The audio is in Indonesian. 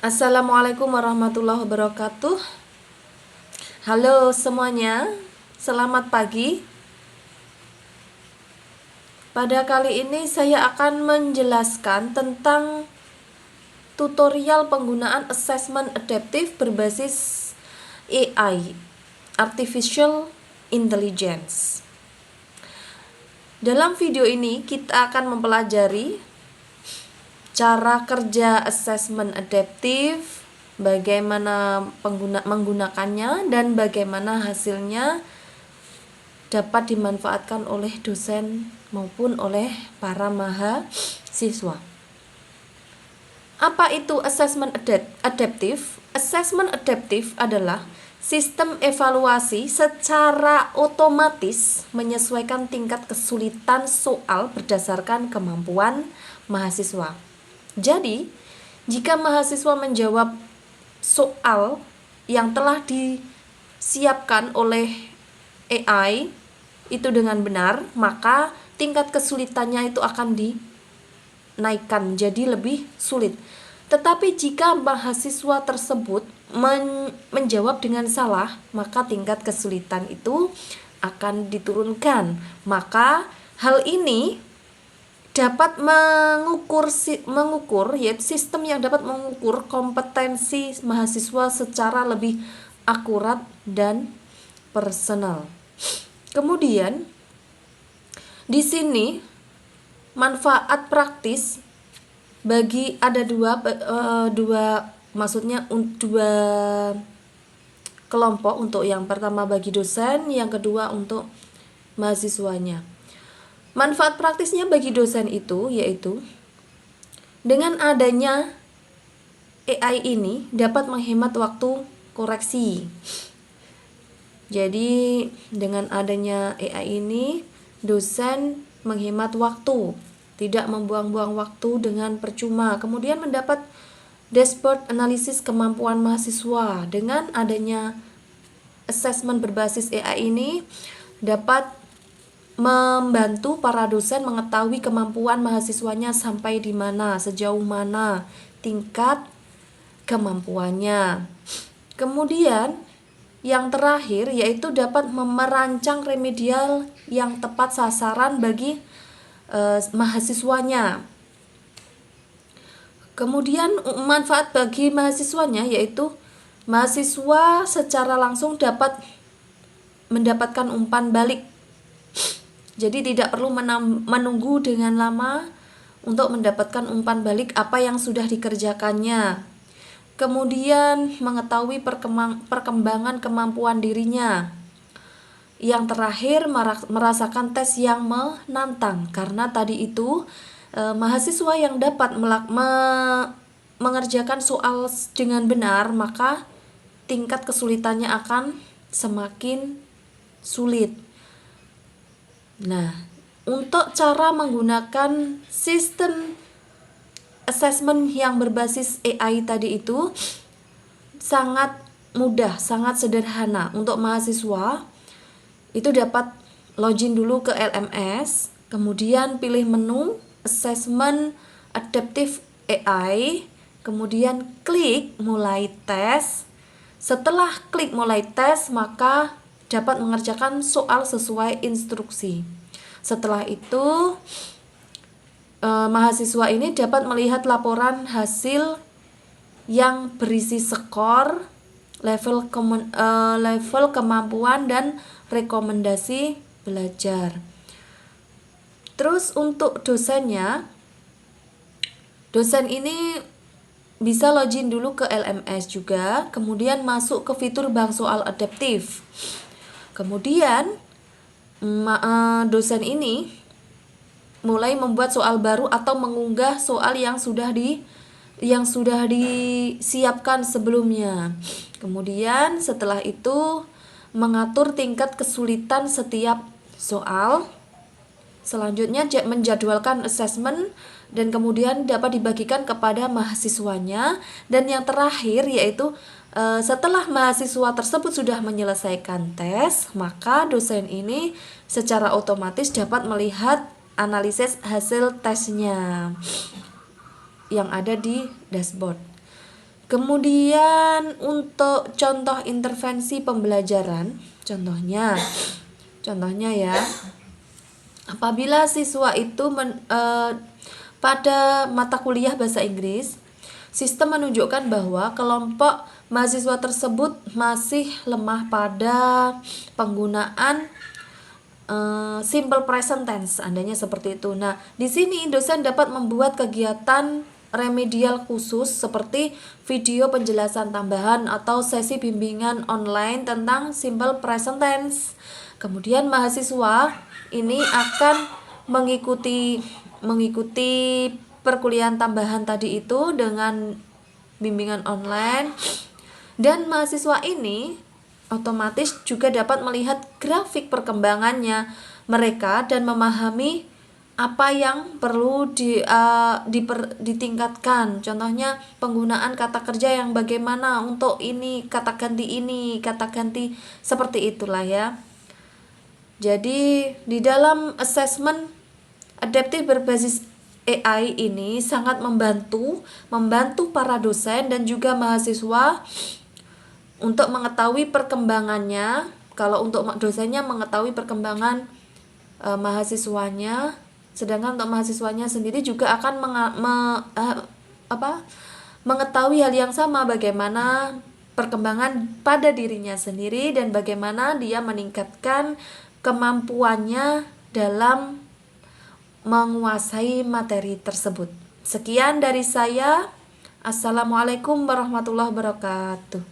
Assalamualaikum warahmatullahi wabarakatuh. Halo semuanya, selamat pagi. Pada kali ini saya akan menjelaskan tentang tutorial penggunaan assessment adaptif berbasis AI, Artificial Intelligence. Dalam video ini kita akan mempelajari cara kerja assessment adaptif, bagaimana menggunakannya, dan bagaimana hasilnya dapat dimanfaatkan oleh dosen maupun oleh para mahasiswa. Apa itu assessment adaptif? Assessment adaptif adalah sistem evaluasi secara otomatis menyesuaikan tingkat kesulitan soal berdasarkan kemampuan mahasiswa. Jadi, jika mahasiswa menjawab soal yang telah disiapkan oleh AI itu dengan benar, maka tingkat kesulitannya itu akan dinaikkan jadi lebih sulit. Tetapi jika mahasiswa tersebut menjawab dengan salah, maka tingkat kesulitan itu akan diturunkan. Maka hal ini dapat mengukur yaitu sistem yang dapat mengukur kompetensi mahasiswa secara lebih akurat dan personal. Kemudian di sini manfaat praktis bagi ada dua kelompok, untuk yang pertama bagi dosen, yang kedua untuk mahasiswanya. Manfaat praktisnya bagi dosen itu yaitu dengan adanya AI ini dapat menghemat waktu koreksi. Jadi dengan adanya AI ini dosen menghemat waktu, tidak membuang-buang waktu dengan percuma. Kemudian mendapat dashboard analisis kemampuan mahasiswa. Dengan adanya assessment berbasis AI ini dapat membantu para dosen mengetahui kemampuan mahasiswanya sampai di mana, sejauh mana tingkat kemampuannya. Kemudian yang terakhir yaitu dapat merancang remedial yang tepat sasaran bagi mahasiswanya. Kemudian manfaat bagi mahasiswanya yaitu mahasiswa secara langsung dapat mendapatkan umpan balik. Jadi tidak perlu menunggu dengan lama untuk mendapatkan umpan balik apa yang sudah dikerjakannya. Kemudian mengetahui perkembangan kemampuan dirinya. Yang terakhir merasakan tes yang menantang, karena tadi itu mahasiswa yang dapat mengerjakan soal dengan benar, maka tingkat kesulitannya akan semakin sulit. Nah, untuk cara menggunakan sistem assessment yang berbasis AI tadi itu sangat mudah, sangat sederhana. Untuk mahasiswa itu dapat login dulu ke LMS, kemudian pilih menu assessment adaptive AI, kemudian klik mulai tes. Setelah klik mulai tes, maka dapat mengerjakan soal sesuai instruksi. Setelah itu mahasiswa ini dapat melihat laporan hasil yang berisi skor, level kemampuan, dan rekomendasi belajar. Terus untuk dosennya, dosen ini bisa login dulu ke LMS juga, kemudian masuk ke fitur bank soal adaptif. Kemudian dosen ini mulai membuat soal baru atau mengunggah soal yang sudah disiapkan sebelumnya. Kemudian setelah itu mengatur tingkat kesulitan setiap soal. Selanjutnya menjadwalkan assessment dan kemudian dapat dibagikan kepada mahasiswanya. Dan yang terakhir yaitu setelah mahasiswa tersebut sudah menyelesaikan tes, maka dosen ini secara otomatis dapat melihat analisis hasil tesnya yang ada di dashboard. Kemudian untuk contoh intervensi pembelajaran, contohnya ya, apabila siswa itu pada mata kuliah bahasa Inggris, sistem menunjukkan bahwa kelompok mahasiswa tersebut masih lemah pada penggunaan simple present tense, andainya seperti itu. Nah, di sini dosen dapat membuat kegiatan remedial khusus seperti video penjelasan tambahan atau sesi bimbingan online tentang simple present tense. Kemudian mahasiswa ini akan mengikuti perkuliahan tambahan tadi itu dengan bimbingan online, dan mahasiswa ini otomatis juga dapat melihat grafik perkembangannya mereka dan memahami apa yang perlu ditingkatkan. Contohnya penggunaan kata kerja yang bagaimana untuk ini, kata ganti seperti itulah ya. Jadi di dalam assessment adaptif berbasis AI ini sangat membantu para dosen dan juga mahasiswa untuk mengetahui perkembangannya. Kalau untuk dosennya mengetahui perkembangan mahasiswanya, sedangkan untuk mahasiswanya sendiri juga akan mengetahui hal yang sama, bagaimana perkembangan pada dirinya sendiri dan bagaimana dia meningkatkan kemampuannya dalam menguasai materi tersebut. Sekian dari saya. Assalamualaikum warahmatullahi wabarakatuh.